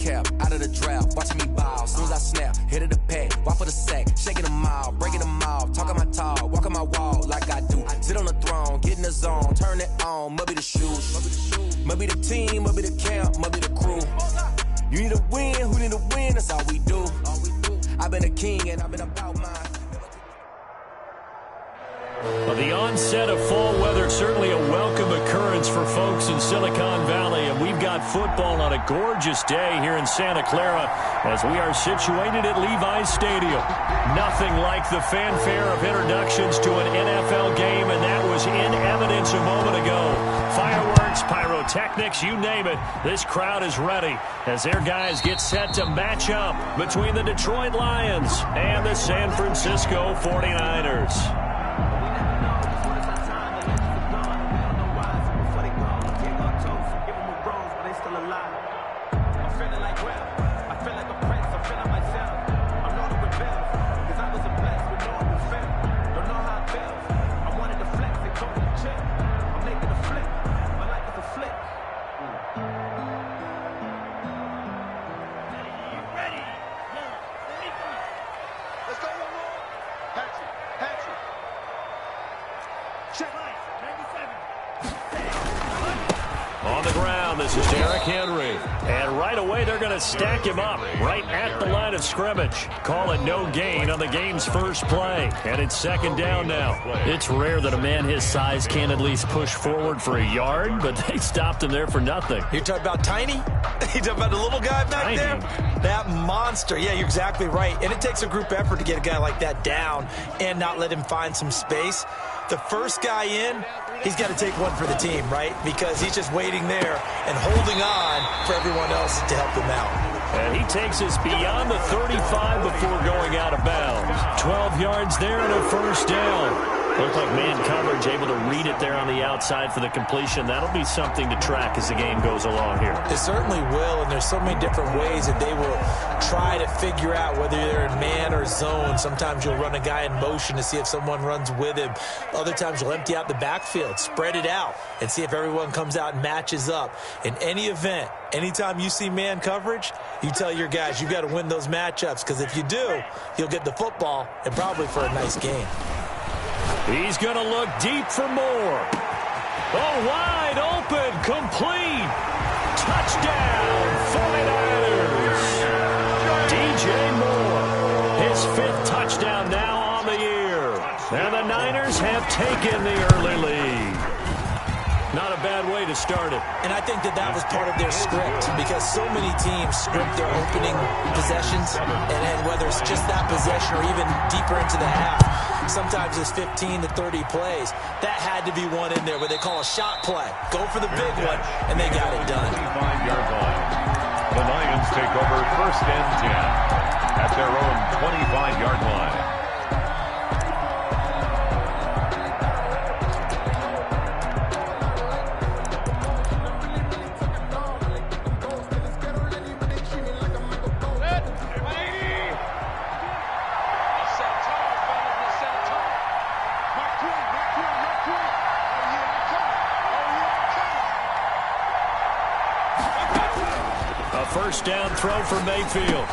Cap, out of the draft, watching me ball. Soon as I snap, hit of the pack, walk for the sack, shaking them all, breaking them off, talking my talk, walking my wall like I do. Sit on the throne, get in the zone, turn it on, must be the shoes, must be the team, must be the camp, must be the crew. You need a win, who need a win, that's all we do. I've been a king and I've been about mine. Well, the onset of fall weather, certainly a welcome occurrence for folks in Silicon Valley, and we've got football on a gorgeous day here in Santa Clara as we are situated at Levi's Stadium. Nothing like the fanfare of introductions to an NFL game, and that was in evidence a moment ago. Fireworks, pyrotechnics, you name it, this crowd is ready as their guys get set to match up between the Detroit Lions and the San Francisco 49ers. On the ground, this is Derrick Henry. And right away, they're going to stack him up right at the line of scrimmage. Call it no gain on the game's first play. And it's second down now. It's rare that a man his size can at least push forward for a yard, but they stopped him there for nothing. You're talking about Tiny? You're talking about the little guy back there? That monster. Yeah, you're exactly right. And it takes a group effort to get a guy like that down and not let him find some space. The first guy in, he's got to take one for the team, right? Because he's just waiting there and holding on for everyone else to help him out. And he takes us beyond the 35 before going out of bounds. 12 yards there and a first down. Looked like man coverage, able to read it there on the outside for the completion. That'll be something to track as the game goes along here. It certainly will, and there's so many different ways that they will try to figure out whether they're in man or zone. Sometimes you'll run a guy in motion to see if someone runs with him. Other times you'll empty out the backfield, spread it out, and see if everyone comes out and matches up. In any event, anytime you see man coverage, you tell your guys you've got to win those matchups, because if you do, you'll get the football and probably for a nice game. He's going to look deep for more. Oh, wide open, complete. Touchdown, 49ers. DJ Moore, his fifth touchdown now on the year. And the Niners have taken the early lead. Not a bad way to start it. And I think that that was part of their script, because so many teams script their opening possessions, and whether it's just that possession or even deeper into the half, sometimes it's 15 to 30 plays. That had to be one in there where they call a shot play. Go for the big one, and they got it done. 25-yard line. The Lions take over first and 10 at their own 25-yard line. First down throw for Mayfield.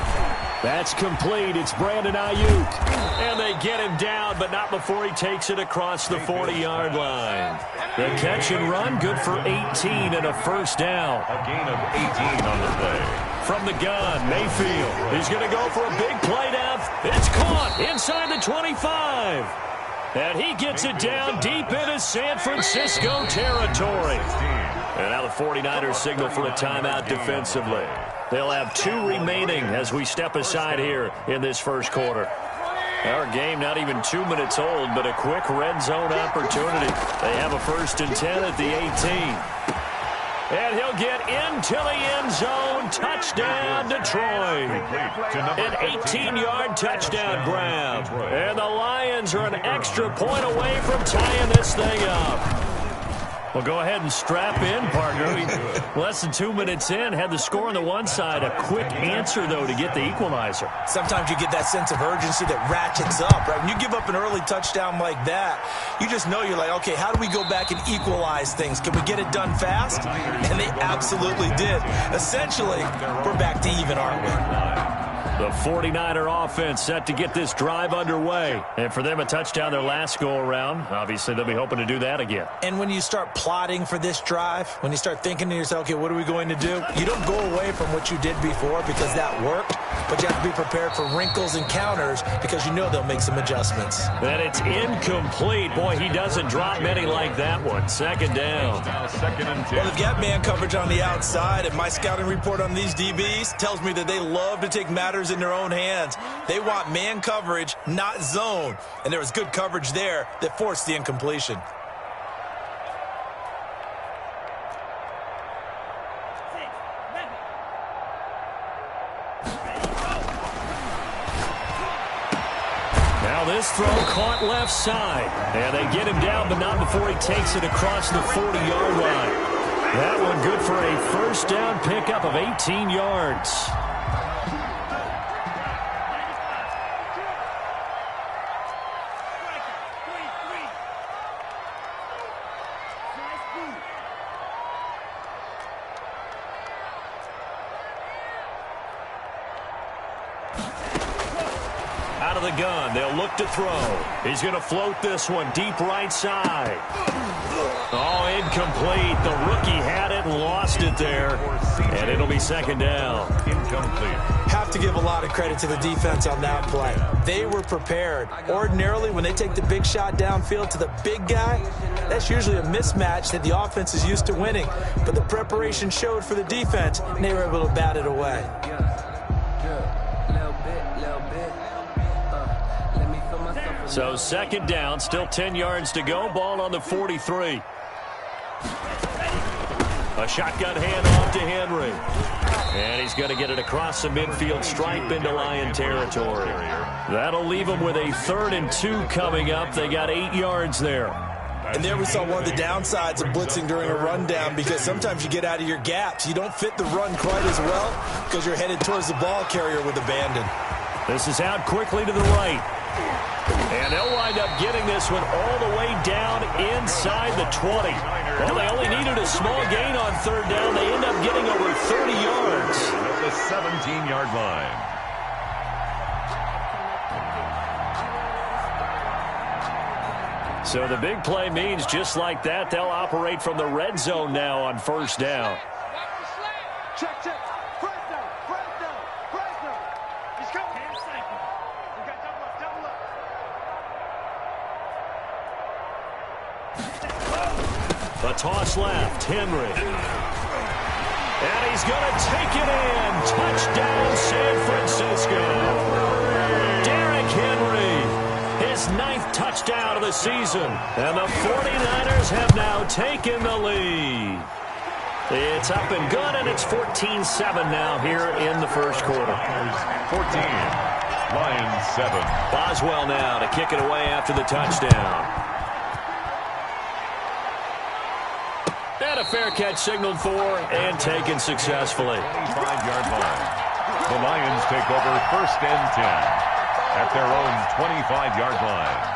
That's complete. It's Brandon Ayuk. And they get him down, but not before he takes it across the 40-yard line. The catch and run, good for 18 and a first down. A gain of 18 on the play. From the gun, Mayfield. He's going to go for a big play down. It's caught inside the 25. And he gets it down deep into San Francisco territory. And now the 49ers signal for a timeout defensively. They'll have 2 remaining as we step aside here in this first quarter. Our game not even 2 minutes old, but a quick red zone opportunity. They have a first and 10 at the 18. And he'll get into the end zone. Touchdown, Detroit. An 18-yard touchdown grab. And the Lions are an extra point away from tying this thing up. Well, go ahead and strap in, partner. Less than 2 minutes in, had the score on the one side. A quick answer, though, to get the equalizer. Sometimes you get that sense of urgency that ratchets up, right? When you give up an early touchdown like that, you just know you're like, okay, how do we go back and equalize things? Can we get it done fast? And they absolutely did. Essentially, we're back to even, aren't we? The 49er offense set to get this drive underway. And for them, a touchdown their last go-around. Obviously, they'll be hoping to do that again. And when you start plotting for this drive, when you start thinking to yourself, okay, what are we going to do? You don't go away from what you did before because that worked, but you have to be prepared for wrinkles and counters because you know they'll make some adjustments. And it's incomplete. Boy, he doesn't drop many like that one. Second down. Second and 10. Well, they've got man coverage on the outside, and my scouting report on these DBs tells me that they love to take matters in their own hands. They want man coverage, not zone. And there was good coverage there that forced the incompletion. Now this throw caught left side. And they get him down, but not before he takes it across the 40-yard line. That one good for a first down pickup of 18 yards. Out of the gun, they'll look to throw. He's going to float this one deep right side. Oh, incomplete. The rookie had it and lost it there. And it'll be second down. Incomplete. Have to give a lot of credit to the defense on that play. They were prepared. Ordinarily, when they take the big shot downfield to the big guy, that's usually a mismatch that the offense is used to winning. But the preparation showed for the defense, and they were able to bat it away. So second down, still 10 yards to go. Ball on the 43. A shotgun handoff to Henry. And he's going to get it across the midfield stripe into Lion territory. That'll leave him with a 3rd and 2 coming up. They got 8 yards there. And there we saw one of the downsides of blitzing during a rundown, because sometimes you get out of your gaps. You don't fit the run quite as well because you're headed towards the ball carrier with abandon. This is out quickly to the right. And they'll wind up getting this one all the way down inside the 20. Well, they only needed a small gain on 3rd down. They end up getting over 30 yards. At the 17-yard line. So the big play means just like that, they'll operate from the red zone now on 1st down. Check, check. Fresno. He's coming. We got double up. A toss left, Henry. And he's going to take it in. Touchdown, San Francisco. Derrick Henry, his 9th touchdown of the season. And the 49ers have now taken the lead. It's up and good, and it's 14-7 now here in the first quarter. 14, Lions 7. Boswell now to kick it away after the touchdown. And a fair catch signaled for and taken successfully. 25-yard line. The Lions take over 1st and 10 at their own 25-yard line.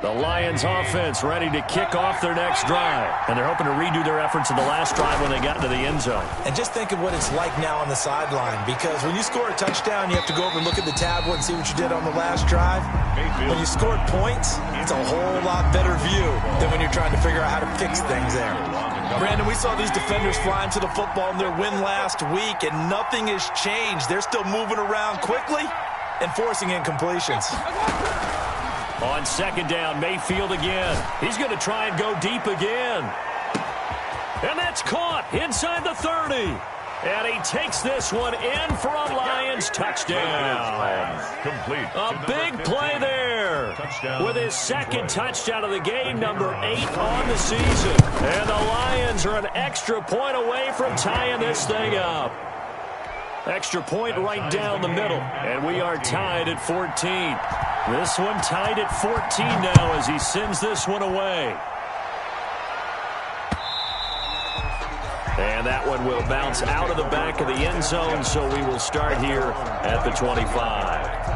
The Lions offense ready to kick off their next drive. And they're hoping to redo their efforts in the last drive when they got into the end zone. And just think of what it's like now on the sideline, because when you score a touchdown, you have to go over and look at the tablet and see what you did on the last drive. When you scored points, it's a whole lot better view than when you're trying to figure out how to fix things there. Brandon, we saw these defenders flying to the football in their win last week, and nothing has changed. They're still moving around quickly and forcing incompletions. On 2nd down, Mayfield again. He's going to try and go deep again. And that's caught inside the 30. And he takes this one in for a Lions touchdown. Complete. A big play there. With his 2nd touchdown of the game, number 8 on the season. And the Lions are an extra point away from tying this thing up. Extra point right down the middle, and we are tied at 14. This one tied at 14 now as he sends this one away. And that one will bounce out of the back of the end zone, so we will start here at the 25.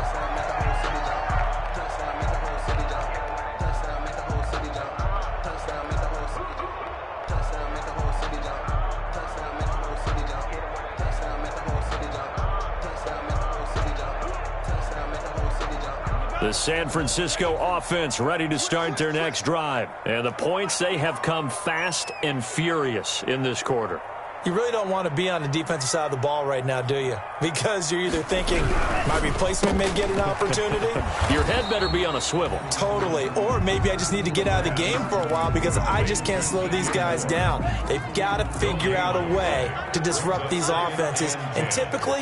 The San Francisco offense ready to start their next drive. And the points, they have come fast and furious in this quarter. You really don't want to be on the defensive side of the ball right now, do you? Because you're either thinking, my replacement may get an opportunity. Your head better be on a swivel. Totally. Or maybe I just need to get out of the game for a while because I just can't slow these guys down. They've got to figure out a way to disrupt these offenses. And typically,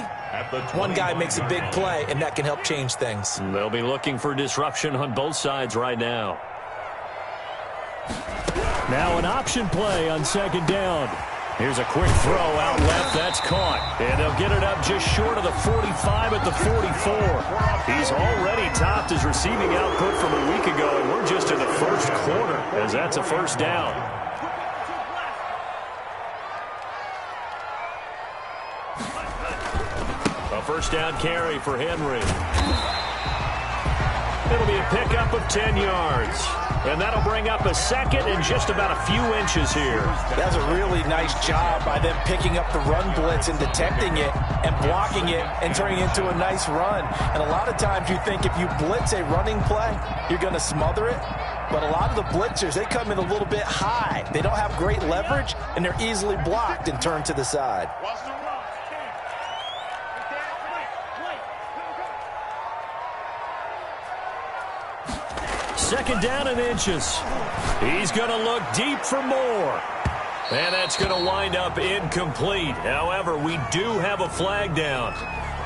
one guy makes a big play, and that can help change things. They'll be looking for disruption on both sides right now. Now an option play on second down. Here's a quick throw out left. That's caught. And they'll get it up just short of the 45 at the 44. He's already topped his receiving output from a week ago, and we're just in the first quarter as that's a first down. A first down carry for Henry. It'll be a pickup of 10 yards. And that'll bring up a second and just about a few inches here. That's a really nice job by them picking up the run blitz and detecting it and blocking it and turning it into a nice run. And a lot of times you think if you blitz a running play, you're going to smother it. But a lot of the blitzers, they come in a little bit high. They don't have great leverage, and they're easily blocked and turned to the side. Second down and inches. He's going to look deep for more. And that's going to wind up incomplete. However, we do have a flag down.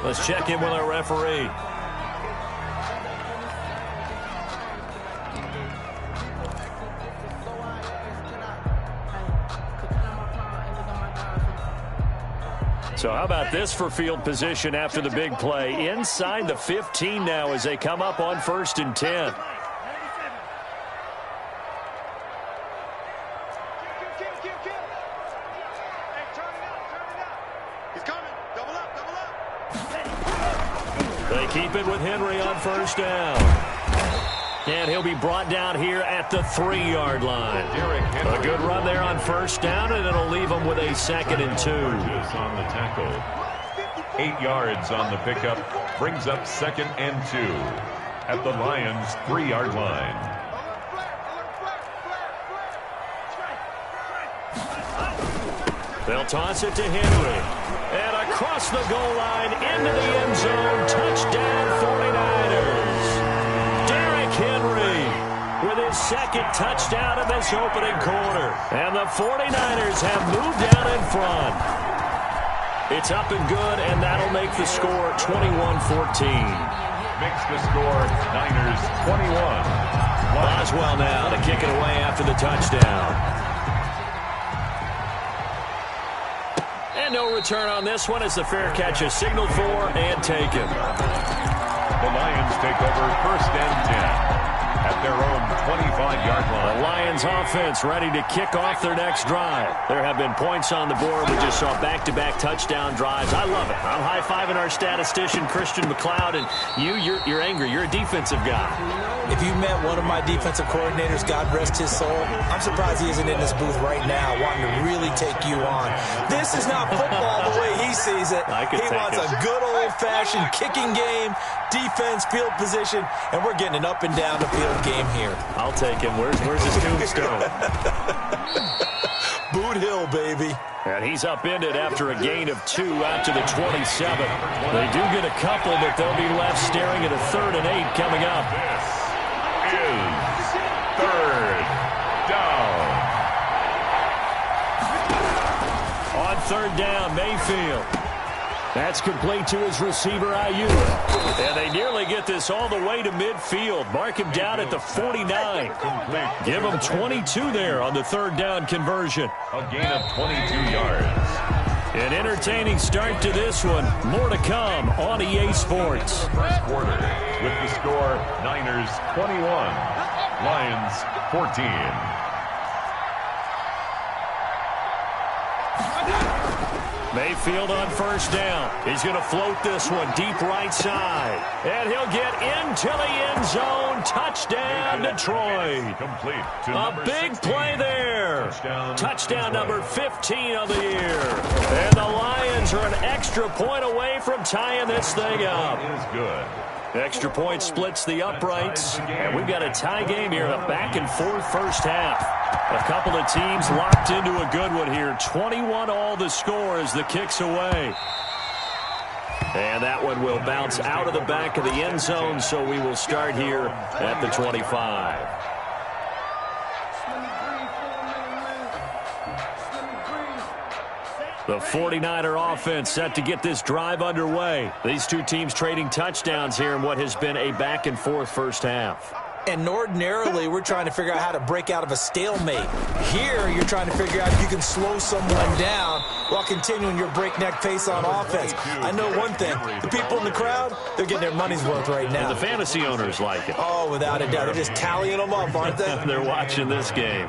Let's check in with our referee. So how about this for field position after the big play? Inside the 15 now as they come up on 1st and 10. They keep it with Henry on first down. And he'll be brought down here at the 3-yard line. A good run there on first down, and it'll leave him with a 2nd and 2. On the tackle. 8 yards on the pickup. Brings up 2nd and 2 at the Lions' 3-yard line. They'll toss it to Henry. And across the goal line into the end zone. Touchdown 49ers. Derrick Henry with his 2nd touchdown in this opening quarter. And the 49ers have moved out in front. It's up and good, and that'll make the score 21-14. Makes the score Niners 21. Boswell now to kick it away after the touchdown. And no return on this one as the fair catch is signaled for and taken. The Lions take over 1st and 10 at their own 25-yard line. The Lions offense ready to kick off their next drive. There have been points on the board. We just saw back-to-back touchdown drives. I love it. I'm high-fiving our statistician, Christian McLeod, and you're angry. You're a defensive guy. If you met one of my defensive coordinators, God rest his soul, I'm surprised he isn't in this booth right now wanting to really take you on. This is not football the way he sees it. He wants a good old-fashioned kicking game, defense, field position, and we're getting an up and down the field game here. I'll take him. Where's his tombstone? Boot Hill, baby. And he's upended after a gain of 2 out to the 27. They do get a couple, but they'll be left staring at a 3rd and 8 coming up. This is 3rd down. On 3rd down, Mayfield. That's complete to his receiver, Ayuk. And they nearly get this all the way to midfield. Mark him down at the 49. Give him 22 there on the 3rd down conversion. A gain of 22 yards. An entertaining start to this one. More to come on EA Sports. First quarter with the score Niners 21, Lions 14. Mayfield on first down. He's going to float this one deep right side. And he'll get into the end zone. Touchdown, Detroit. Complete to A big 16. play there. Touchdown number 15 of the year. And the Lions are an extra point away from tying this thing up. Is good. Extra point splits the uprights. And we've got a tie game here in a back-and-forth first half. A couple of teams locked into a good one here. 21-all the score as the kick's away. And that one will bounce out of the back of the end zone, so we will start here at the 25. The 49er offense set to get this drive underway. These two teams trading touchdowns here in what has been a back-and-forth first half. And ordinarily, we're trying to figure out how to break out of a stalemate. Here, you're trying to figure out if you can slow someone down while continuing your breakneck pace on offense. I know one thing. The people in the crowd, they're getting their money's worth right now. And the fantasy owners like it. Oh, without a doubt. They're just tallying them up, aren't they? They're watching this game.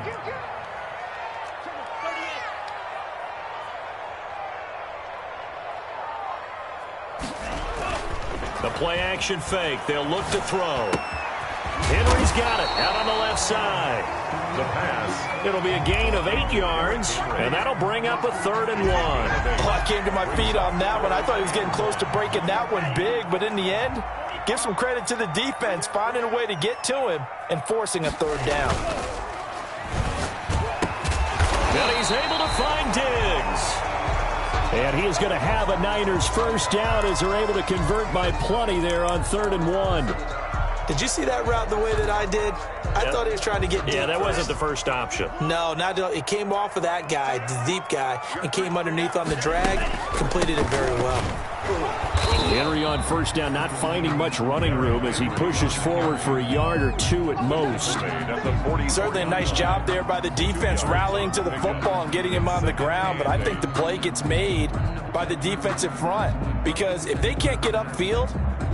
The play-action fake. They'll look to throw. Henry's got it out on the left side. The pass. It'll be a gain of 8 yards, and that'll bring up a 3rd and 1. Oh, I came to my feet on that one. I thought he was getting close to breaking that one big, but in the end, give some credit to the defense, finding a way to get to him and forcing a 3rd down. And he's able to find Diggs. And he is going to have a Niners first down as they're able to convert by plenty there on 3rd and 1. Did you see that route the way that I did? I thought he was trying to get deep. Yeah, that wasn't the first option. No, it came off of that guy, the deep guy, and came underneath on the drag, completed it very well. Henry on first down, not finding much running room as he pushes forward for a yard or 2 at most. Certainly a nice job there by the defense, rallying to the football and getting him on the ground, but I think the play gets made by the defensive front, because if they can't get upfield,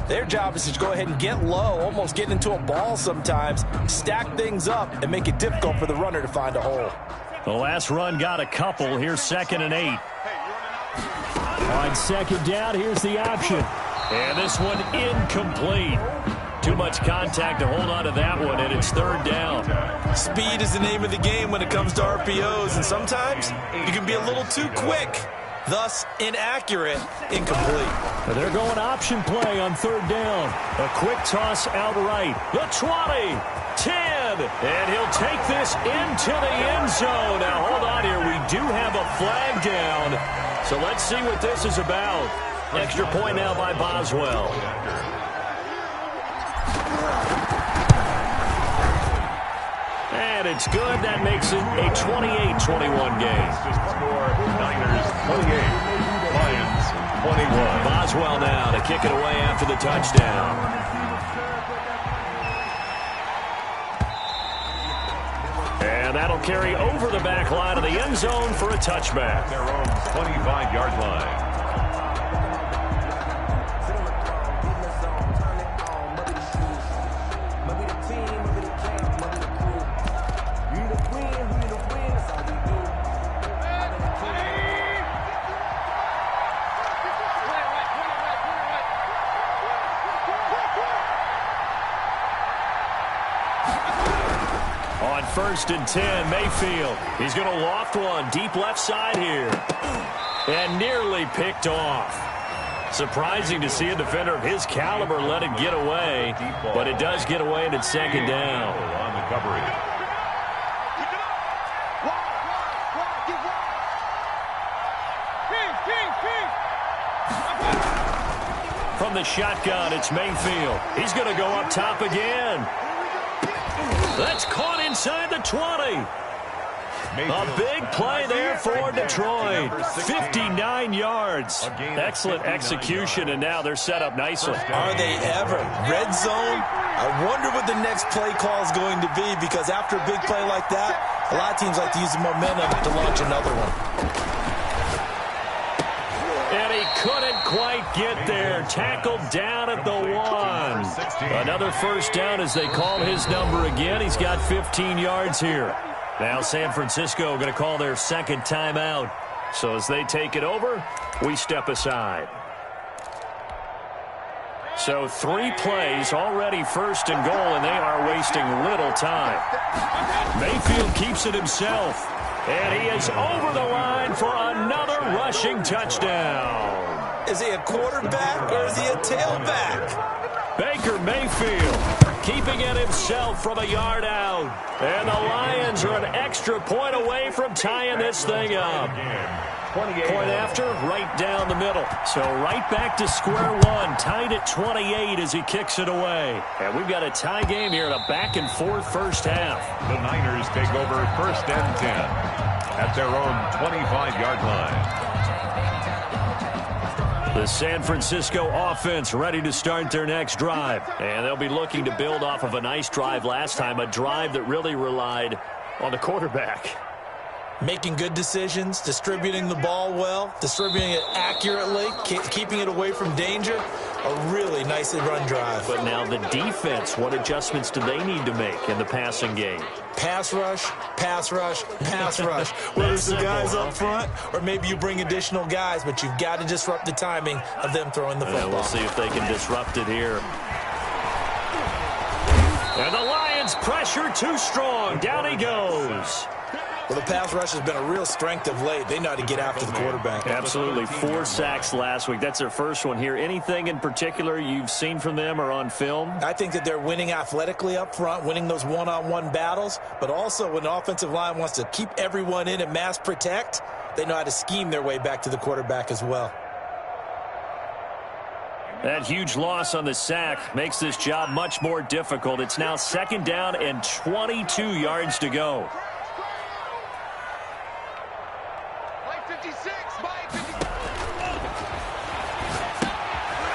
their job is to go ahead and get low, almost get into a ball sometimes, stack things up, and make it difficult for the runner to find a hole. The last run got a couple. Here's 2nd and 8. On 2nd down, here's the option. And this one incomplete. Too much contact to hold on to that one, and it's 3rd down. Speed is the name of the game when it comes to RPOs, and sometimes you can be a little too quick. Thus, inaccurate, incomplete. They're going option play on 3rd down. A quick toss outright. The 20, 10, and he'll take this into the end zone. Now, hold on here. We do have a flag down. So let's see what this is about. Extra point now by Boswell. And it's good. That makes it a 28-21 game. Score Niners 28, Lions 21. Boswell now to kick it away after the touchdown. And that'll carry over the back line of the end zone for a touchback. Their own 25-yard line. On 1st and 10, Mayfield. He's going to loft one deep left side here. And nearly picked off. Surprising to see a defender of his caliber let it get away. But it does get away, and it's 2nd down. On the coverage. From the shotgun, it's Mayfield. He's going to go up top again. That's caught inside the 20. A big play there for Detroit. 59 yards. Excellent execution, and now they're set up nicely. Are they ever? Red zone? I wonder what the next play call is going to be, because after a big play like that, a lot of teams like to use the momentum to launch another one. And he couldn't quite get there. Tackled down at the 1. Another first down as they call his number again. He's got 15 yards here. Now San Francisco going to call their second timeout. So as they take it over, we step aside. So 3 plays, already first and goal, and they are wasting little time. Mayfield keeps it himself. And he is over the line for another rushing touchdown. Is he a quarterback or is he a tailback? Baker Mayfield keeping it himself from a yard out. And the Lions are an extra point away from tying this thing up. Point after, right down the middle. So right back to square one, tied at 28 as he kicks it away. And we've got a tie game here in a back-and-forth first half. The Niners take over first and 10 at their own 25-yard line. The San Francisco offense ready to start their next drive. And they'll be looking to build off of a nice drive last time, a drive that really relied on the quarterback. Making good decisions, distributing the ball well, distributing it accurately, keeping it away from danger. A really nicely run drive. But now the defense, what adjustments do they need to make in the passing game? Pass rush, pass rush, pass rush. Whether it's the guys up front or maybe you bring additional guys, but you've got to disrupt the timing of them throwing the football. We'll see if they can disrupt it here. And the Lions pressure too strong. Down he goes. Well, the pass rush has been a real strength of late. They know how to get after the quarterback. Absolutely. 4 sacks last week. That's their first one here. Anything in particular you've seen from them or on film? I think that they're winning athletically up front, winning those one-on-one battles, but also when the offensive line wants to keep everyone in and mass protect, they know how to scheme their way back to the quarterback as well. That huge loss on the sack makes this job much more difficult. It's now second down and 22 yards to go.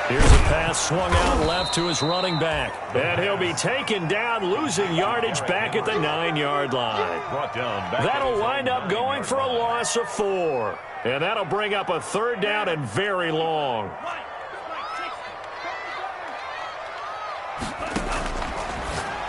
Here's a pass swung out left to his running back. And he'll be taken down, losing yardage back at the 9-yard line. That'll wind up going for a loss of 4. And that'll bring up a third down and very long.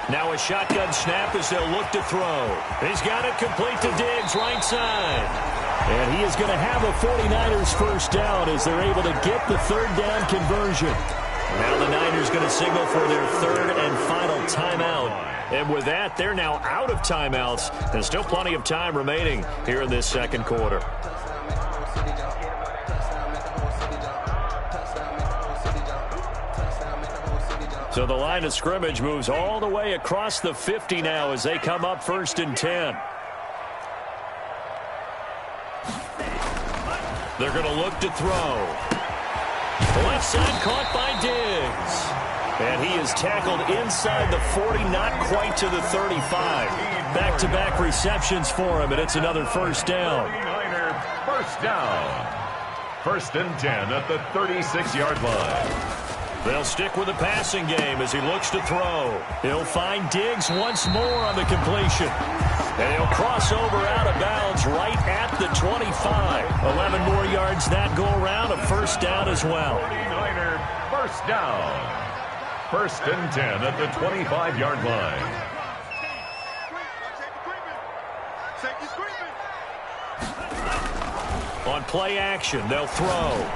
Now a shotgun snap as they'll look to throw. He's got it complete to Diggs, right side. And he is going to have a 49ers first down as they're able to get the third down conversion. Now the Niners going to signal for their third and final timeout. And with that, they're now out of timeouts. And still plenty of time remaining here in this second quarter. So the line of scrimmage moves all the way across the 50 now as they come up first and 10. They're going to look to throw. Left side caught by Diggs. And he is tackled inside the 40, not quite to the 35. Back-to-back receptions for him, and it's another first down. First down. First and 10 at the 36-yard line. They'll stick with the passing game as he looks to throw. He'll find Diggs once more on the completion. And he'll cross over out of bounds right at the 25. 11 more yards that go around, a first down as well. 49er first down. First and 10 at the 25-yard line. On play action, they'll throw.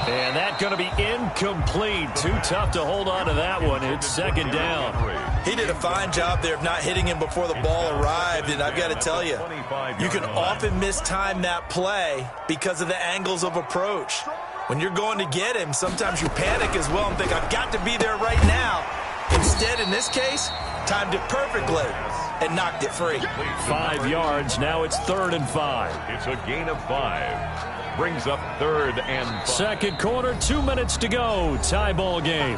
And that's going to be incomplete. Too tough to hold on to that one. It's second down. He did a fine job there of not hitting him before the ball arrived. And I've got to tell you, you can often mistime that play because of the angles of approach. When you're going to get him, sometimes you panic as well and think, I've got to be there right now. Instead, in this case, timed it perfectly and knocked it free. 5 yards. Now it's 3rd and 5. It's a gain of 5. Brings up 3rd and 5. Second quarter, 2 minutes to go. Tie ball game.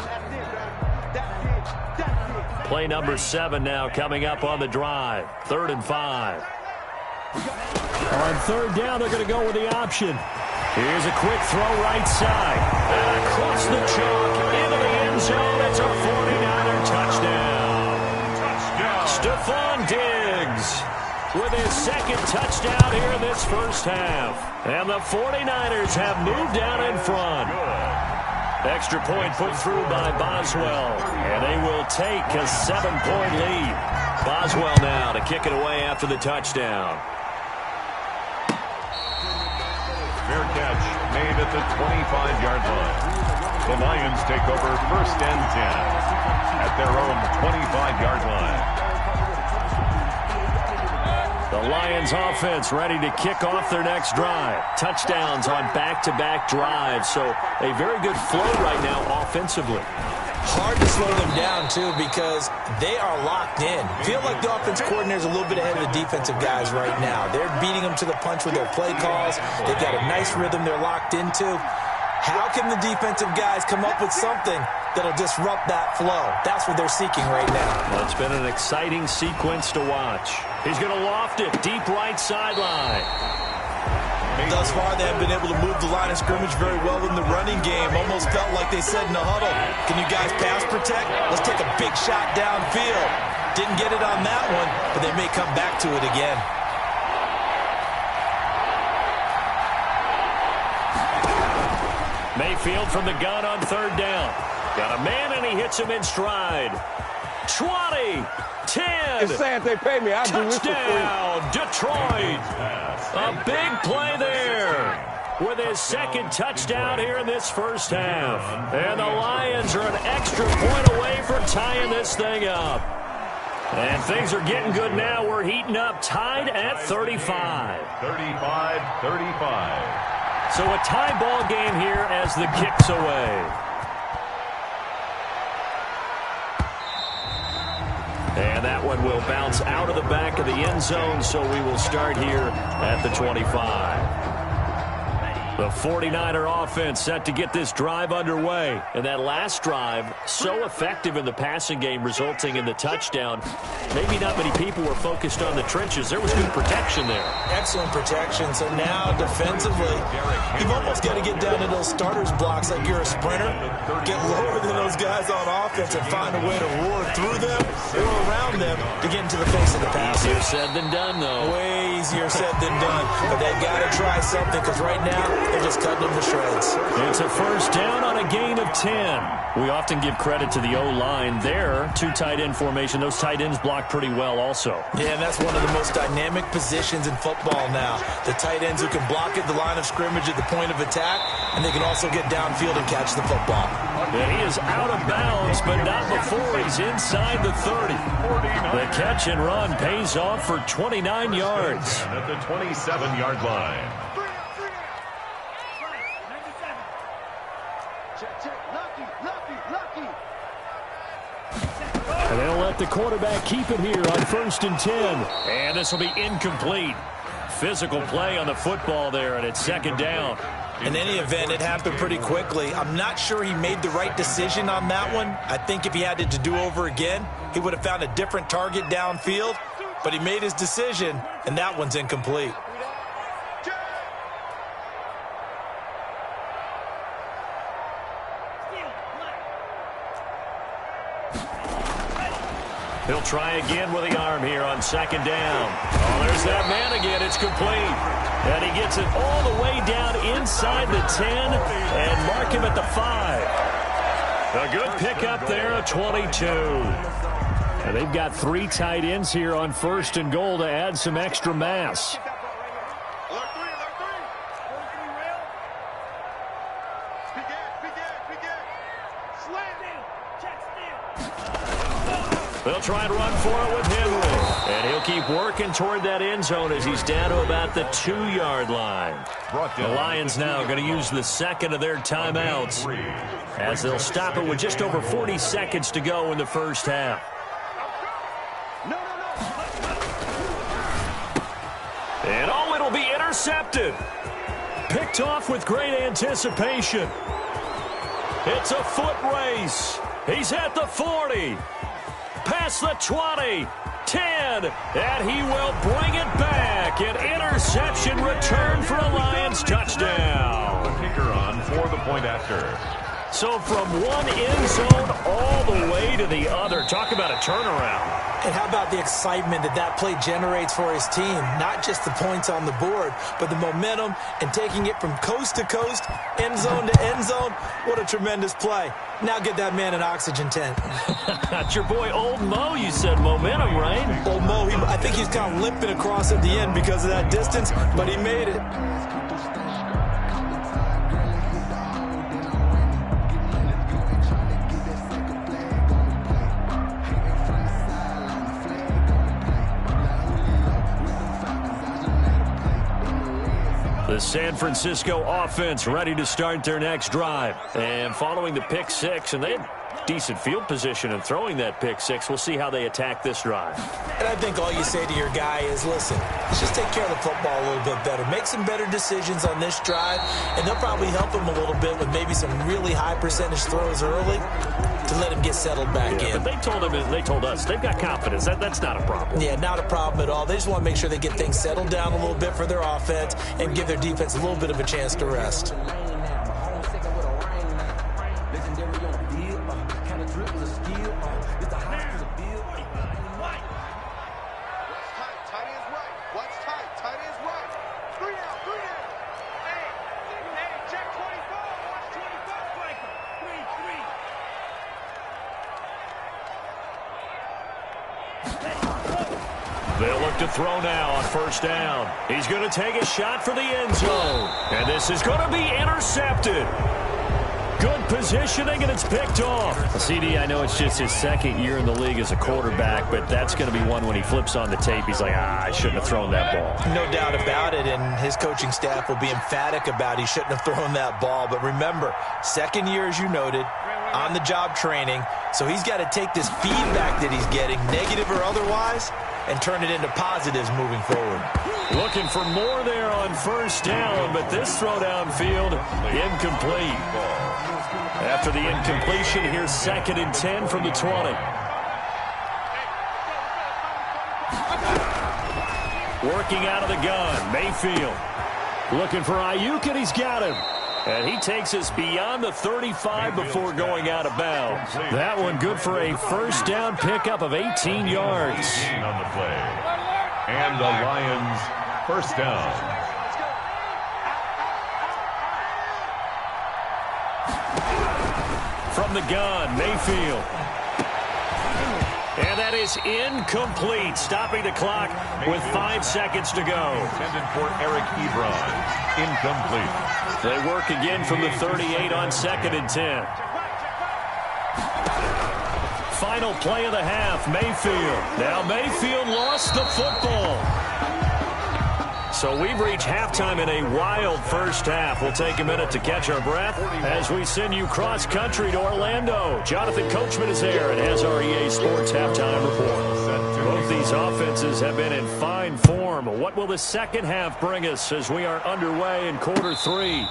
Play number 7 now coming up on the drive. 3rd and 5. On third down, they're going to go with the option. Here's a quick throw right side. And across the chalk into the end zone. It's a 49er touchdown. Stephon Diggs. with his second touchdown here in this first half. And the 49ers have moved down in front. Extra point put through by Boswell. And they will take a 7-point lead. Boswell now to kick it away after the touchdown. Fair catch made at the 25-yard line. The Lions take over 1st and 10 at their own 25-yard line. The Lions offense ready to kick off their next drive. Touchdowns on back-to-back drives, so a very good flow right now offensively. Hard to slow them down, too, because they are locked in. Feel like the offense coordinator is a little bit ahead of the defensive guys right now. They're beating them to the punch with their play calls. They've got a nice rhythm they're locked into. How can the defensive guys come up with something that'll disrupt that flow? That's what they're seeking right now. Well, it's been an exciting sequence to watch. He's going to loft it deep right sideline. Thus far, they have been able to move the line of scrimmage very well in the running game. Almost felt like they said in the huddle, can you guys pass protect? Let's take a big shot downfield. Didn't get it on that one, but they may come back to it again. Mayfield from the gun on 3rd down. Got a man, and he hits him in stride. 20, 10. It's sad they pay me. I do this for free. Touchdown, Detroit. A big play there with his second touchdown here in this first half. And the Lions are an extra point away from tying this thing up. And things are getting good now. We're heating up, tied at 35. 35-35. So a tie ball game here as the kick's away. And that one will bounce out of the back of the end zone, so we will start here at the 25. The 49er offense set to get this drive underway. And that last drive, so effective in the passing game, resulting in the touchdown. Maybe not many people were focused on the trenches. There was good protection there. Excellent protection. So now defensively, you've almost got to get down to those starters blocks like you're a sprinter. Get lower than those guys on offense and find a way to roar through them or around them to get into the face of the pass. Easier said than done, though. Way easier said than done. But they've got to try something because right now they're just cutting them to shreds. It's a first down on a gain of 10. We often give credit to the O-line there. 2 tight end formation. Those tight ends block pretty well also. Yeah, and that's one of the most dynamic positions in football now. The tight ends who can block at the line of scrimmage at the point of attack, and they can also get downfield and catch the football. And he is out of bounds, but not before he's inside the 30. The catch and run pays off for 29 yards. At the 27-yard line. And they'll let the quarterback keep it here on 1st and 10. And this will be incomplete. Physical play on the football there, and it's 2nd down. In any event, it happened pretty quickly. I'm not sure he made the right decision on that one. I think if he had it to do over again, he would have found a different target downfield. But he made his decision, and that one's incomplete. He'll try again with the arm here on 2nd down. Oh, there's that man again. It's complete. And he gets it all the way down inside the 10 and mark him at the 5. A good pickup there, a 22. And they've got 3 tight ends here on 1st and goal to add some extra mass. They'll try and run for it with Henry. And he'll keep working toward that end zone as he's down to about the 2-yard line. The Lions now going to use the 2nd of their timeouts as they'll stop it with just over 40 seconds to go in the first half. And oh, it'll be intercepted. Picked off with great anticipation. It's a foot race. He's at the 40. Past the 20, 10, and he will bring it back. An interception return for a Lions touchdown. The kicker on for the point after. So from one end zone all the way to the other. Talk about a turnaround. And how about the excitement that play generates for his team? Not just the points on the board, but the momentum and taking it from coast to coast, end zone to end zone. What a tremendous play. Now get that man an oxygen tent. That's your boy Old Mo. You said momentum, right? Old Mo, I think he's kind of limping across at the end because of that distance, but he made it. The San Francisco offense ready to start their next drive. And following the pick six, and they had decent field position in throwing that pick six. We'll see how they attack this drive. And I think all you say to your guy is, listen, let's just take care of the football a little bit better. Make some better decisions on this drive, and they'll probably help him a little bit with maybe some really high percentage throws early to let him get settled back in. But they told us they've got confidence. That's not a problem. Yeah, not a problem at all. They just want to make sure they get things settled down a little bit for their offense and give their defense a little bit of a chance to rest. They'll look to throw now on first down. He's going to take a shot for the end zone. And this is going to be intercepted. Good positioning, and it's picked off. CD, I know it's just his second year in the league as a quarterback, but that's going to be one when he flips on the tape. He's like, I shouldn't have thrown that ball. No doubt about it, and his coaching staff will be emphatic about he shouldn't have thrown that ball. But remember, second year, as you noted, on-the-job training, so he's got to take this feedback that he's getting, negative or otherwise, and turn it into positives moving forward. Looking for more there on first down, but this throw downfield incomplete. After the incompletion, here's 2nd and 10 from the 20. Working out of the gun, Mayfield. Looking for Ayuk, and he's got him. And he takes us beyond the 35 before going out of bounds. That one good for a first down pickup of 18 yards. On the play. And the Lions first down. From the gun, Mayfield. And that is incomplete, stopping the clock with 5 seconds to go. Intended for Eric Ebron. Incomplete. They work again from the 38 on 2nd and 10. Final play of the half, Mayfield. Now Mayfield lost the football. So we've reached halftime in a wild first half. We'll take a minute to catch our breath as we send you cross-country to Orlando. Jonathan Coachman is there and has our EA Sports halftime report. Both these offenses have been in fine form. What will the second half bring us as we are underway in quarter 3?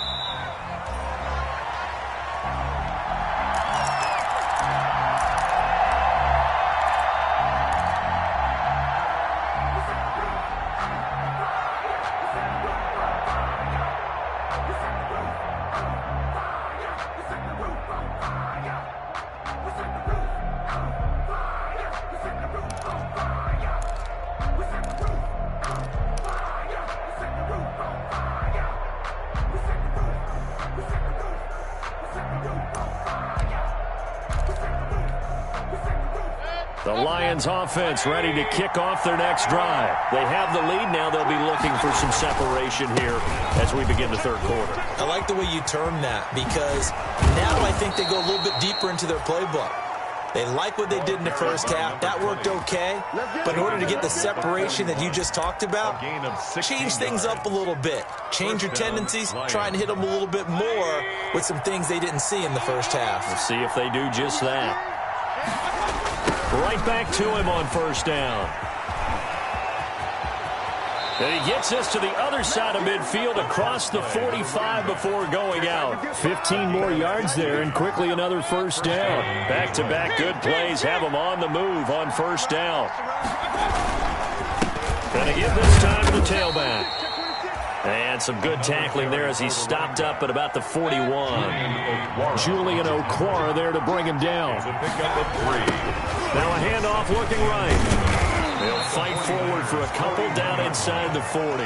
The Lions offense ready to kick off their next drive. They have the lead now. They'll be looking for some separation here as we begin the third quarter. I like the way you term that because now I think they go a little bit deeper into their playbook. They like what they did in the first half. That worked okay. But in order to get the separation that you just talked about, change things up a little bit. Change your tendencies. Try and hit them a little bit more with some things they didn't see in the first half. We'll see if they do just that. Right back to him on first down. And he gets us to the other side of midfield across the 45 before going out. 15 more yards there and quickly another first down. Back-to-back good plays have him on the move on first down. And again this time to the tailback. And some good tackling there as he stopped up at about the 41. Julian Okwara there to bring him down. Now a handoff looking right. They'll fight forward for a couple down inside the 40.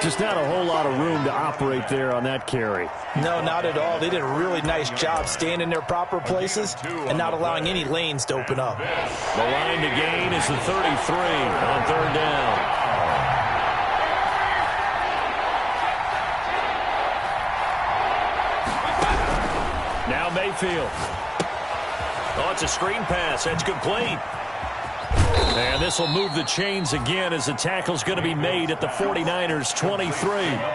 Just not a whole lot of room to operate there on that carry. No, not at all. They did a really nice job staying in their proper places and not allowing any lanes to open up. The line to gain is the 33 on third down. Now Mayfield. Oh, it's a screen pass. That's complete. And this will move the chains again as the tackle's going to be made at the 49ers 23.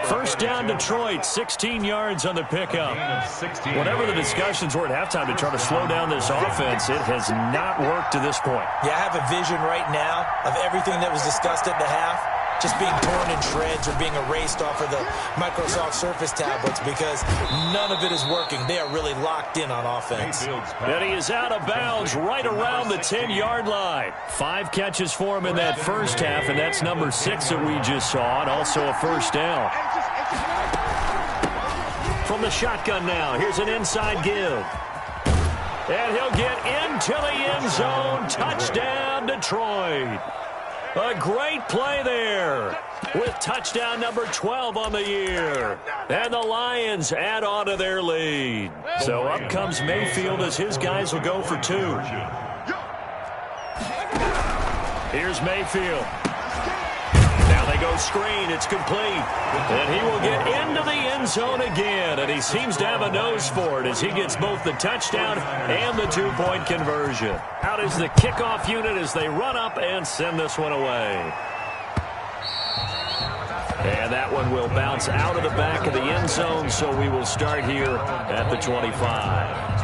First down Detroit, 16 yards on the pickup. Whatever the discussions were at halftime to try to slow down this offense, it has not worked to this point. Yeah, I have a vision right now of everything that was discussed at the half just being torn in shreds or being erased off of the Microsoft Surface tablets because none of it is working. They are really locked in on offense. And he is out of bounds right around the 10-yard line. 5 catches for him in that first half, and that's number 6 that we just saw, and also a first down. From the shotgun now, here's an inside give. And he'll get into the end zone. Touchdown, Detroit. A great play there with touchdown number 12 on the year. And the Lions add on to their lead. So up comes Mayfield as his guys will go for 2. Here's Mayfield. Now they go screen. It's complete. And he will get into the end zone again. And he seems to have a nose for it as he gets both the touchdown and the 2-point conversion. Out is the kickoff unit as they run up and send this one away. And that one will bounce out of the back of the end zone, so we will start here at the 25.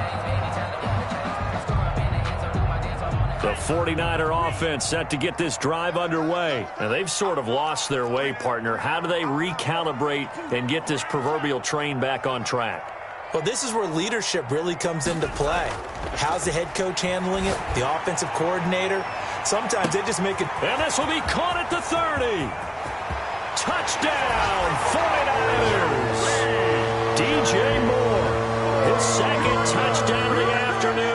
The 49er offense set to get this drive underway. And they've sort of lost their way, partner. How do they recalibrate and get this proverbial train back on track? Well, this is where leadership really comes into play. How's the head coach handling it? The offensive coordinator? Sometimes they just make it. And this will be caught at the 30. Touchdown, 49ers. DJ Moore, his second touchdown of the afternoon.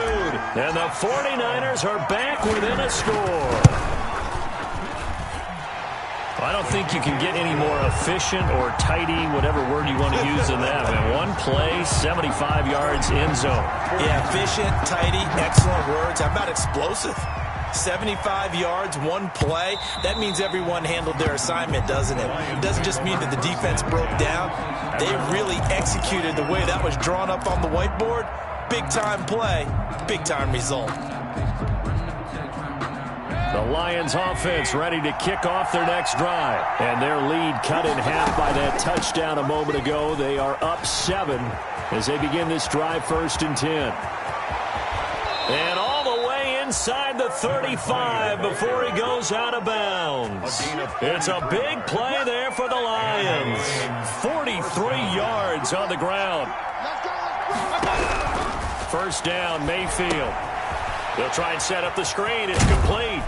And the 49ers are back within a score. I don't think you can get any more efficient or tidy, whatever word you want to use in that. And one play, 75 yards end zone. Yeah, efficient, tidy, excellent words. How about explosive? 75 yards, one play. That means everyone handled their assignment, doesn't it? It doesn't just mean that the defense broke down. They really executed the way that was drawn up on the whiteboard. Big-time play, big-time result. The Lions offense ready to kick off their next drive. And their lead cut in half by that touchdown a moment ago. They are up 7 as they begin this drive, 1st and 10. And all the way inside the 35 before he goes out of bounds. It's a big play there for the Lions. 43 yards on the ground. First down, Mayfield. They'll try and set up the screen. It's complete.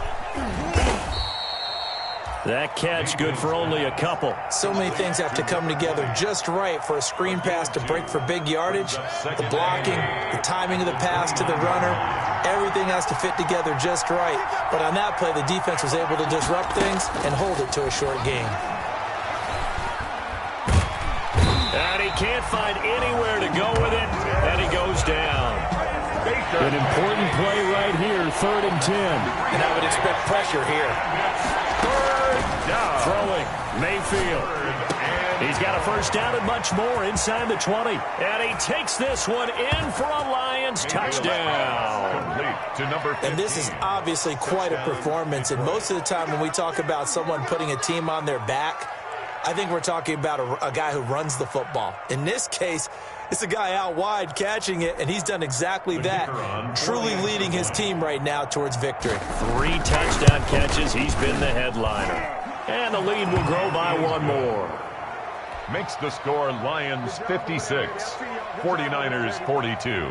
That catch good for only a couple. So many things have to come together just right for a screen pass to break for big yardage. The blocking, the timing of the pass to the runner, everything has to fit together just right. But on that play, the defense was able to disrupt things and hold it to a short gain. And he can't find anywhere to go with it, and he goes down. An important play right here, 3rd and 10. And I would expect pressure here. Throwing, Mayfield. He's got a first down and much more inside the 20. And he takes this one in for a Lions touchdown. And this is obviously quite a performance. And most of the time when we talk about someone putting a team on their back, I think we're talking about a guy who runs the football. In this case, it's a guy out wide catching it, and he's done exactly that, truly leading his team right now towards victory. 3 touchdown catches. He's been the headliner. And the lead will grow by 1 more. Makes the score Lions 56, 49ers 42.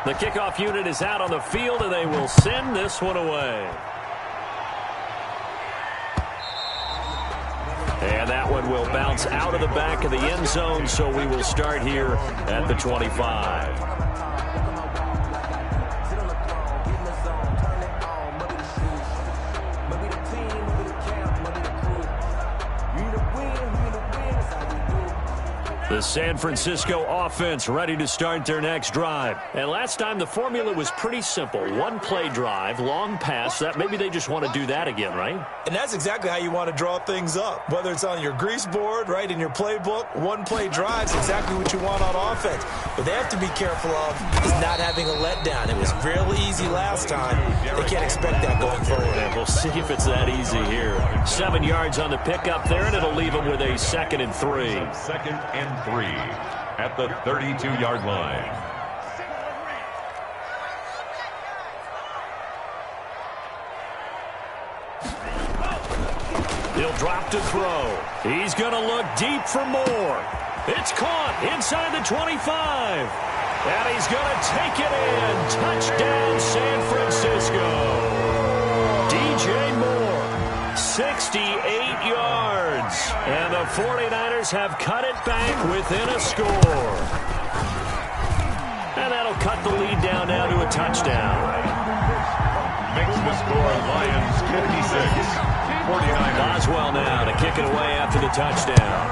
The kickoff unit is out on the field, and they will send this one away. And that one will bounce out of the back of the end zone, so we will start here at the 25. The San Francisco offense ready to start their next drive. And last time the formula was pretty simple. One-play drive, long pass. That maybe they just want to do that again, right? And that's exactly how you want to draw things up. Whether it's on your grease board, right, in your playbook, one-play drives exactly what you want on offense. But they have to be careful of is not having a letdown. It was really easy last time. They can't expect that going forward. And we'll see if it's that easy here. 7 yards on the pickup there, and it'll leave them with a 2nd and 3. 2nd and 3 at the 32-yard line. He'll drop to throw. He's going to look deep for more. It's caught inside the 25. And he's going to take it in. Touchdown, San Francisco. DJ Moore, 68 yards. And the 49ers have cut it back within a score. And that'll cut the lead down now to a touchdown. Makes the score Lions 56. 49ers. Boswell now to kick it away after the touchdown.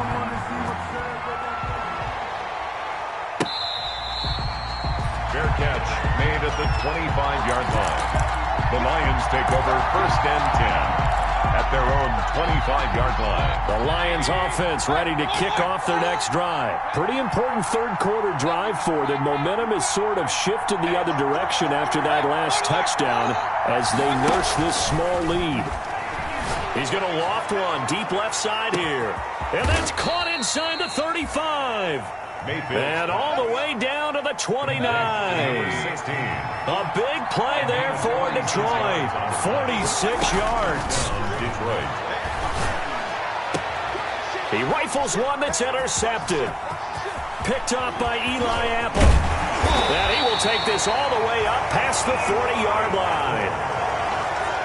Fair catch made at the 25-yard line. The Lions take over 1st and 10 at their own 25-yard line. The Lions offense ready to kick off their next drive. Pretty important third-quarter drive for them. Momentum has sort of shifted the other direction after that last touchdown as they nurse this small lead. He's going to loft one deep left side here. And that's caught inside the 35. And all the way down to the 29. A big play there for Detroit. 46 yards. Detroit. He rifles one that's intercepted. Picked off by Eli Apple. And he will take this all the way up past the 40-yard line.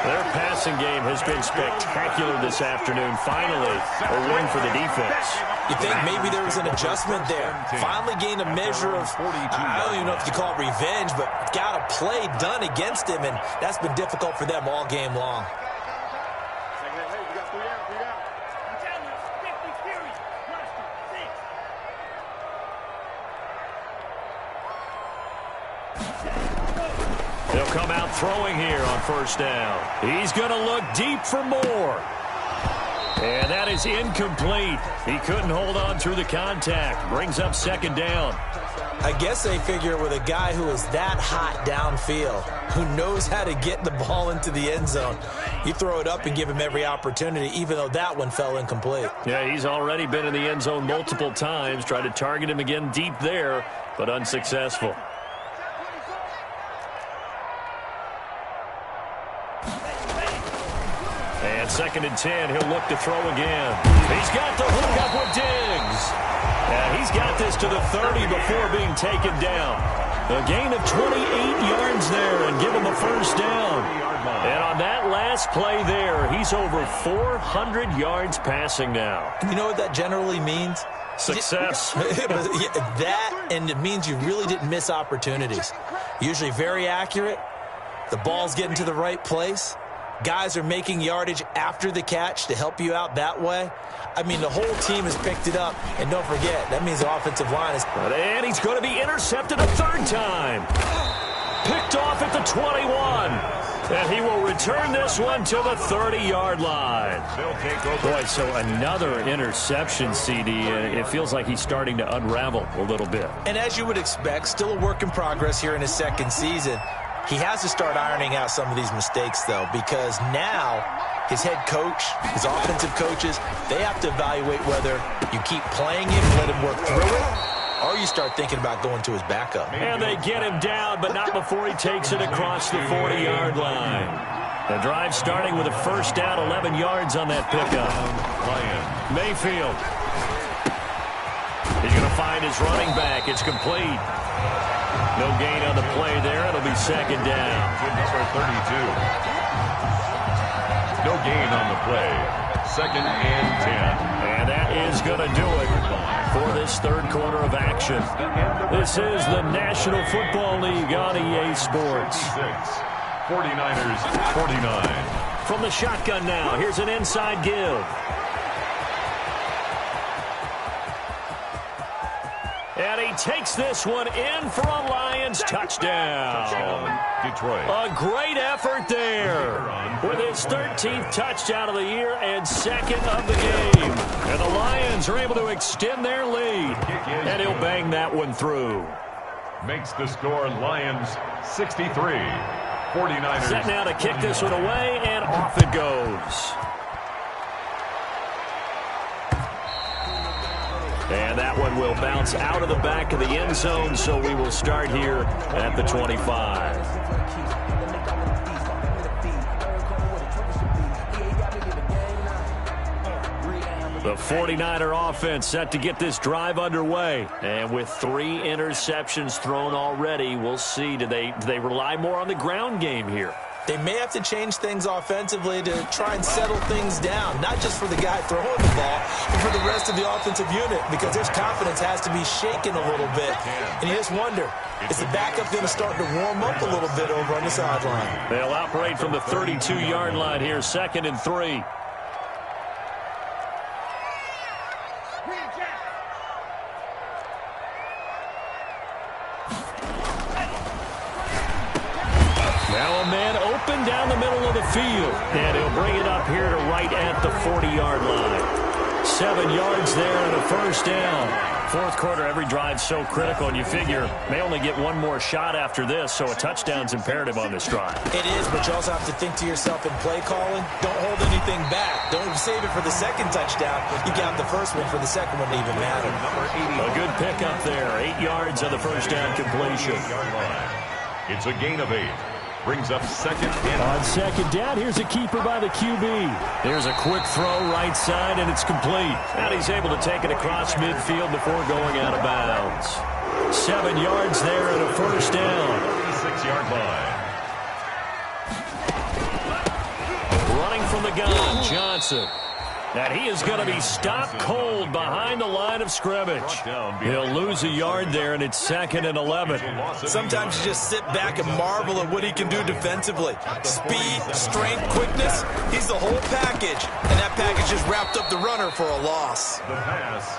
Their passing game has been spectacular this afternoon. Finally, a win for the defense. You think maybe there was an adjustment there. Finally gained a measure of, I don't even know if you call it revenge, but got a play done against him, and that's been difficult for them all game long. They'll come out throwing here on 1st down. He's going to look deep for more. And that is incomplete. He couldn't hold on through the contact. Brings up 2nd down. I guess they figure with a guy who is that hot downfield, who knows how to get the ball into the end zone, you throw it up and give him every opportunity, even though that one fell incomplete. Yeah, he's already been in the end zone multiple times. Tried to target him again deep there, but unsuccessful. And 2nd and 10, he'll look to throw again. He's got the hook up with Diggs. And he's got this to the 30 before being taken down. A gain of 28 yards there and give him a 1st down. And on that last play there, he's over 400 yards passing now. You know what that generally means? Success. That, and it means you really didn't miss opportunities. Usually very accurate. The ball's getting to the right place. Guys are making yardage after the catch to help you out that way. I mean, the whole team has picked it up. And don't forget, that means the offensive line is... And he's going to be intercepted a 3rd time. Picked off at the 21. And he will return this one to the 30-yard line. Boy, so another interception, CD. It feels like he's starting to unravel a little bit. And as you would expect, still a work in progress here in his 2nd season. He has to start ironing out some of these mistakes, though, because now his head coach, his offensive coaches, they have to evaluate whether you keep playing him, let him work through it, or you start thinking about going to his backup. And they get him down, but not before he takes it across the 40-yard line. The drive starting with a 1st down, 11 yards on that pickup. Mayfield. He's going to find find his running back. It's complete. No gain on the play there. It'll be second down. Number 32. No gain on the play. Second and 10. And that is going to do it for this third quarter of action. This is the National Football League on EA Sports. 49ers 49. From the shotgun now, here's an inside give. And he takes this one in for a Lions touchdown. Detroit. A great effort there with his 13th touchdown of the year and second of the game. And the Lions are able to extend their lead. And he'll bang that one through. Makes the score Lions 63. 49ers. Set now to kick this one away, and off it goes. And that one will bounce out of the back of the end zone, so we will start here at the 25. The 49er offense set to get this drive underway. And with 3 interceptions thrown already, we'll see. Do they rely more on the ground game here? They may have to change things offensively to try and settle things down, not just for the guy throwing the ball, but for the rest of the offensive unit, because their confidence has to be shaken a little bit. And you just wonder, is the backup going to start to warm up a little bit over on the sideline? They'll operate from the 32-yard line here, 2nd and 3. Now a man open down the middle of the field. And he'll bring it up here to right at the 40-yard line. 7 yards there and a first down. Fourth quarter, every drive's so critical, and you figure may only get one more shot after this, so a touchdown's imperative on this drive. It is, but you also have to think to yourself in play calling, don't hold anything back. Don't save it for the second touchdown. You got the first one for the second one to even matter. A good pickup there. 8 yards on the first down completion. It's a gain of 8. Brings up second and on second down, here's a keeper by the QB. There's a quick throw right side, and it's complete. And he's able to take it across midfield before going out of bounds. 7 yards there and a first down. 36-yard line. Running from the gun, Johnson. And he is going to be stopped cold behind the line of scrimmage. He'll lose a yard there, and it's 2nd and 11. Sometimes you just sit back and marvel at what he can do defensively. Speed, strength, quickness, he's the whole package. And that package just wrapped up the runner for a loss.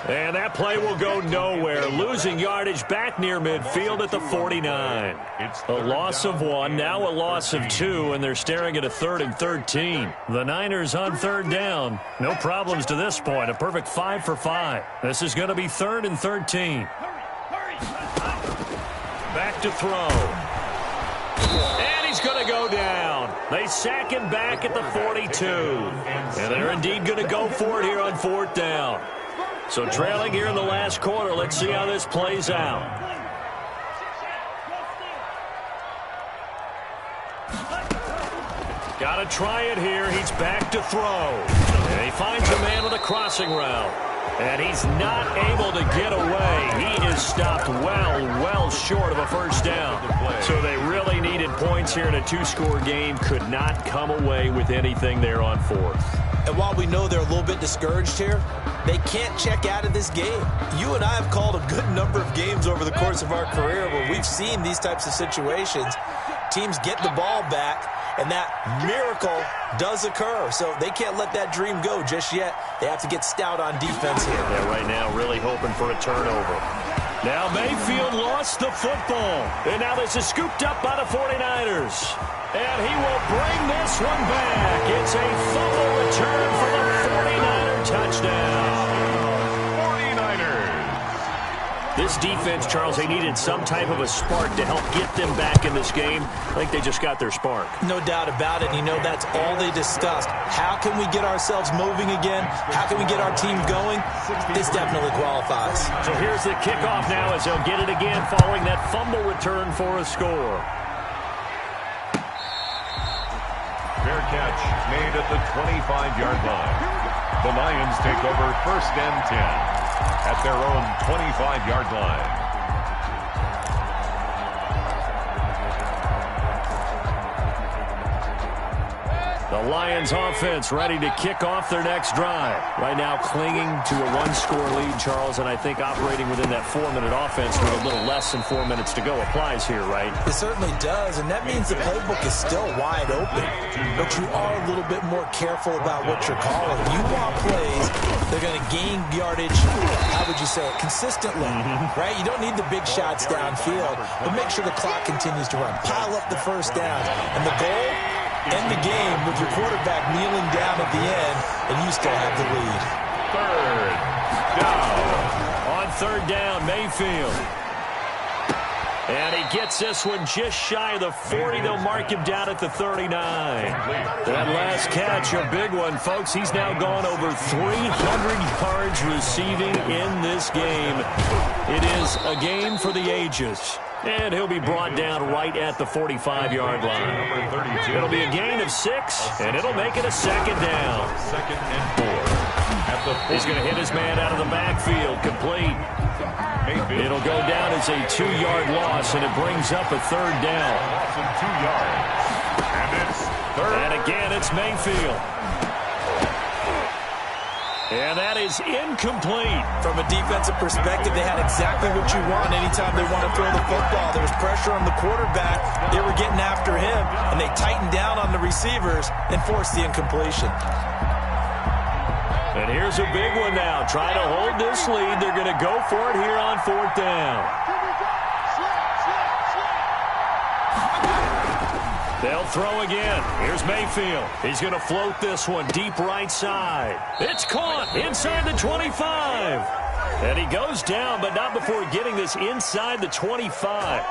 And that play will go nowhere. Losing yardage back near midfield at the 49. A loss of 1, now a loss of 2, and they're staring at a 3rd and 13. The Niners on 3rd down. No problems to this point. A perfect 5 for 5. This is going to be 3rd and 13. Back to throw. And he's going to go down. They sack him back at the 42. And they're indeed going to go for it here on 4th down. So trailing here in the last quarter. Let's see how this plays out. Got to try it here. He's back to throw. And he finds a man with a crossing route. And he's not able to get away. He is stopped well short of a first down. So they really needed points here in a 2-score game. Could not come away with anything there on 4th. And while we know they're a little bit discouraged here, they can't check out of this game. You and I have called a good number of games over the course of our career where we've seen these types of situations. Teams get the ball back, and that miracle does occur. So they can't let that dream go just yet. They have to get stout on defense here. Yeah, right now really hoping for a turnover. Now Mayfield lost the football. And now this is scooped up by the 49ers. And he will bring this one back. It's a fumble return for the 49er touchdown. 49ers. This defense, Charles, they needed some type of a spark to help get them back in this game. I think they just got their spark. No doubt about it. You know, that's all they discussed. How can we get ourselves moving again? How can we get our team going? This definitely qualifies. So here's the kickoff now as they'll get it again following that fumble return for a score. Fair catch made at the 25-yard line. The Lions take over 1st and 10. at their own 25-yard line. The Lions offense ready to kick off their next drive. Right now clinging to a one-score lead, Charles, and I think operating within that 4-minute offense with a little less than 4 minutes to go applies here, right? It certainly does, and that means the playbook is still wide open. But you are a little bit more careful about what you're calling. You want plays, they're going to gain yardage, how would you say it, consistently, right? You don't need the big shots downfield, but make sure the clock continues to run. Pile up the first downs. And the goal? End the game with your quarterback kneeling down at the end, and you still have the lead. Third down. On third down, Mayfield. And he gets this one just shy of the 40. They'll mark him down at the 39. That last catch, a big one, folks. He's now gone over 300 yards receiving in this game. It is a game for the ages. And he'll be brought down right at the 45-yard line. It'll be a gain of 6, and it'll make it a second down. Second and 4. He's going to hit his man out of the backfield, complete. It'll go down as a 2-yard loss, and it brings up a third down. Loss of 2 yards. And it's third. And again, it's Mayfield. And that is incomplete. From a defensive perspective, they had exactly what you want anytime they want to throw the football. There was pressure on the quarterback. They were getting after him, and they tightened down on the receivers and forced the incompletion. And here's a big one now. Trying to hold this lead. They're going to go for it here on fourth down. They'll throw again. Here's Mayfield. He's going to float this one deep right side. It's caught inside the 25. And he goes down, but not before getting this inside the 25.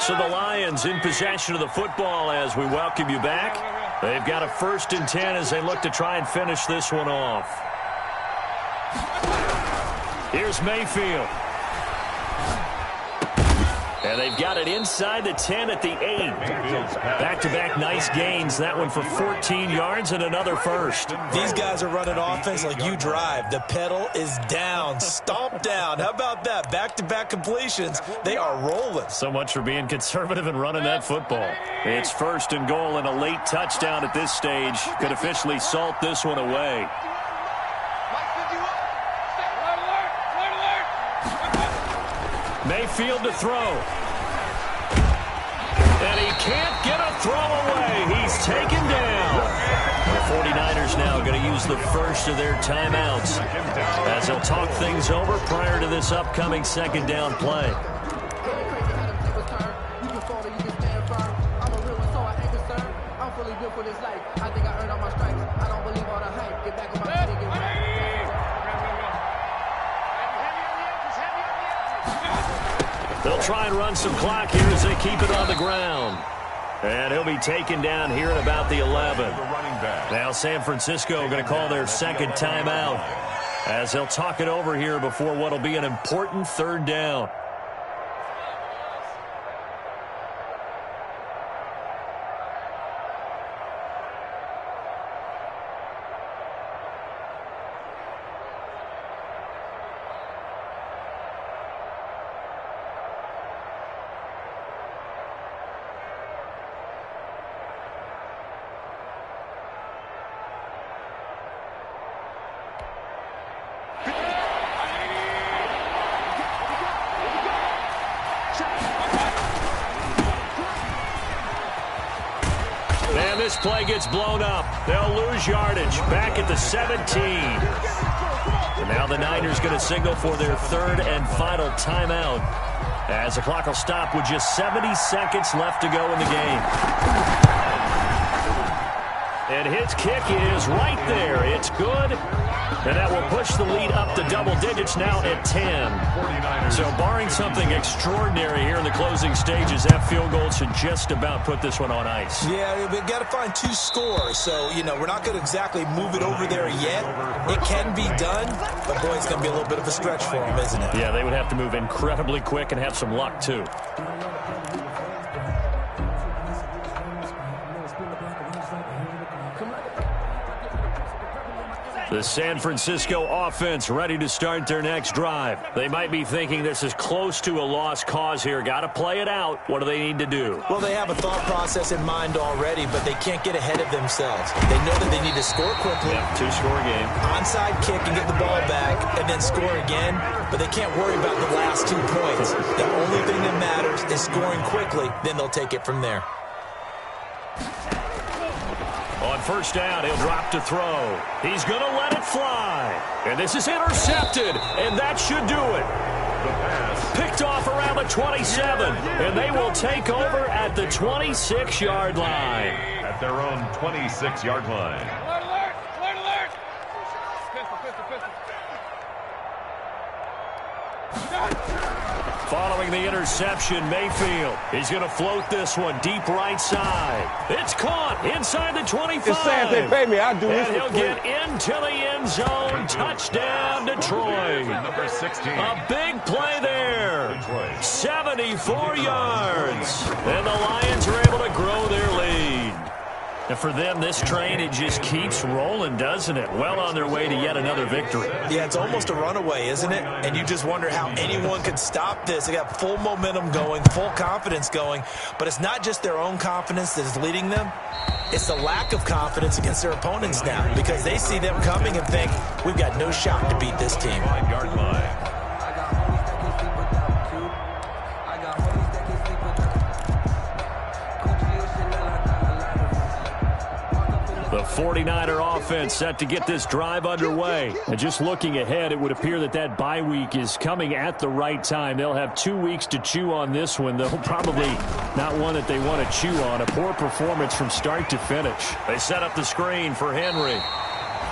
So the Lions in possession of the football as we welcome you back. They've got a 1st and 10 as they look to try and finish this one off. Here's Mayfield. And they've got it inside the 10 at the 8. Back-to-back nice gains. That one for 14 yards and another first. These guys are running offense like you drive. The pedal is down, stomp down. How about that? Back-to-back completions. They are rolling. So much for being conservative and running that football. It's 1st and goal, and a late touchdown at this stage could officially salt this one away. Mayfield to throw. And he can't get a throw away. He's taken down. The 49ers now going to use the first of their timeouts as they'll talk things over prior to this upcoming second down play. They'll try and run some clock here as they keep it on the ground. And he'll be taken down here at about the 11. Now San Francisco going to call their second timeout as they'll talk it over here before what will be an important third down. This play gets blown up. They'll lose yardage. Back at the 17. And now the Niners going to signal for their 3rd and final timeout as the clock will stop with just 70 seconds left to go in the game. And his kick is right there. It's good. And that will push the lead up to double digits now at 10. So barring something extraordinary here in the closing stages, that field goal should just about put this one on ice. Yeah, we've got to find 2 scores. So, you know, we're not going to exactly move it over there yet. It can be done, but boy, it's going to be a little bit of a stretch for them, isn't it? Yeah, they would have to move incredibly quick and have some luck, too. The San Francisco offense ready to start their next drive. They might be thinking this is close to a lost cause here. Got to play it out. What do they need to do? Well, they have a thought process in mind already, but they can't get ahead of themselves. They know that they need to score quickly. Yep, two-score game. Onside kick and get the ball back and then score again, but they can't worry about the last 2 points. The only thing that matters is scoring quickly, then they'll take it from there. On first down, he'll drop to throw. He's going to let it fly. And this is intercepted, and that should do it. The pass. Picked off around the 27, and they will take over at the 26-yard line. At their own 26-yard line. Alert, alert, alert, alert. Pistol, pistol, pistol. Following the interception, Mayfield. He's going to float this one deep right side. It's caught inside the 25. It's sad they pay me. I do this And he'll for free. get into the end zone. Touchdown, Detroit. Number 16. A big play there. Detroit. 74 yards. And the Lions are able to grow their lead. And for them, this train, it just keeps rolling, doesn't it? Well on their way to yet another victory. Yeah, it's almost a runaway, isn't it? And you just wonder how anyone could stop this. They got full momentum going, full confidence going. But it's not just their own confidence that is leading them. It's the lack of confidence against their opponents now because they see them coming and think, we've got no shot to beat this team. 5-yard line. The 49er offense set to get this drive underway. And just looking ahead, it would appear that that bye week is coming at the right time. They'll have 2 weeks to chew on this one, though probably not one that they want to chew on. A poor performance from start to finish. They set up the screen for Henry.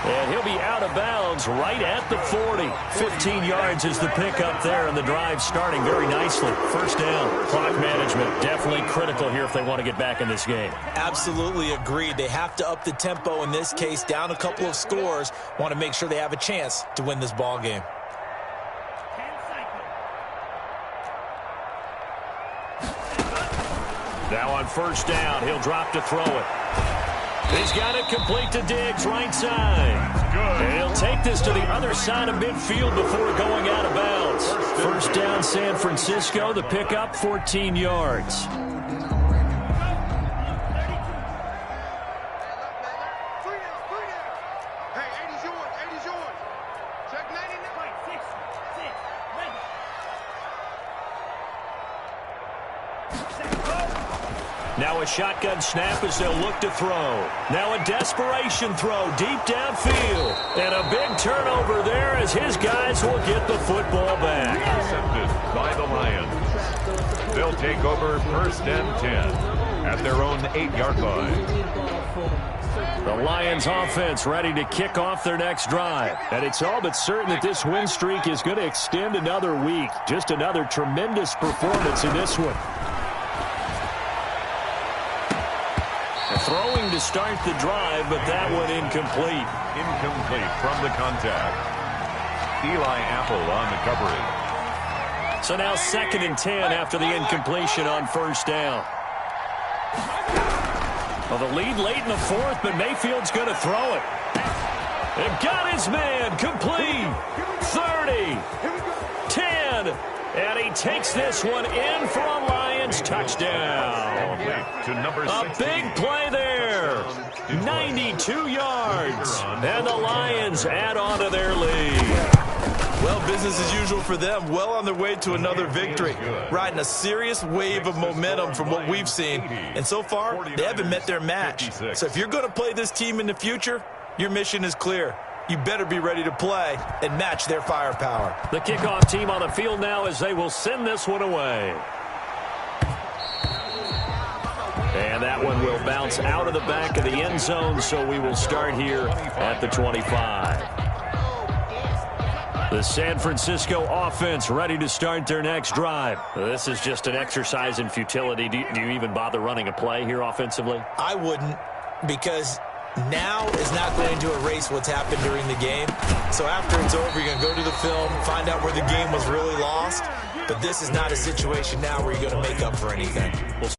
And he'll be out of bounds right at the 40. 15 yards is the pickup there, and the drive starting very nicely. First down. Clock management definitely critical here if they want to get back in this game. Absolutely agreed. They have to up the tempo in this case, down a couple of scores. Want to make sure they have a chance to win this ball game. Now on first down, he'll drop to throw it. He's got it complete to Diggs, right side. And he'll take this to the other side of midfield before going out of bounds. First down, San Francisco. The pickup, 14 yards. Now a shotgun snap as they'll look to throw. Now a desperation throw deep downfield. And a big turnover there as his guys will get the football back. Intercepted by the Lions. They'll take over first and 10 at their own 8-yard line. The Lions offense ready to kick off their next drive. And it's all but certain that this win streak is going to extend another week. Just another tremendous performance in this one. Throwing to start the drive, but that one incomplete. Incomplete from the contact. Eli Apple on the coverage. So now 2nd and 10 after the incompletion on first down. Well, the lead late in the 4th, but Mayfield's going to throw it. And got his man complete. 30, 10, and he takes this one in for a Lions touchdown. To number 16. A big play there. 92 yards. And the Lions add on to their lead. Well, business as usual for them. Well on their way to another victory. Riding a serious wave of momentum from what we've seen. And so far, they haven't met their match. So if you're going to play this team in the future, your mission is clear. You better be ready to play and match their firepower. The kickoff team on the field now as they will send this one away. And that one will bounce out of the back of the end zone, so we will start here at the 25. The San Francisco offense ready to start their next drive. This is just an exercise in futility. Do you even bother running a play here offensively? I wouldn't, because now is not going to erase what's happened during the game. So after it's over, you're going to go to the film, find out where the game was really lost. But this is not a situation now where you're going to make up for anything. Well,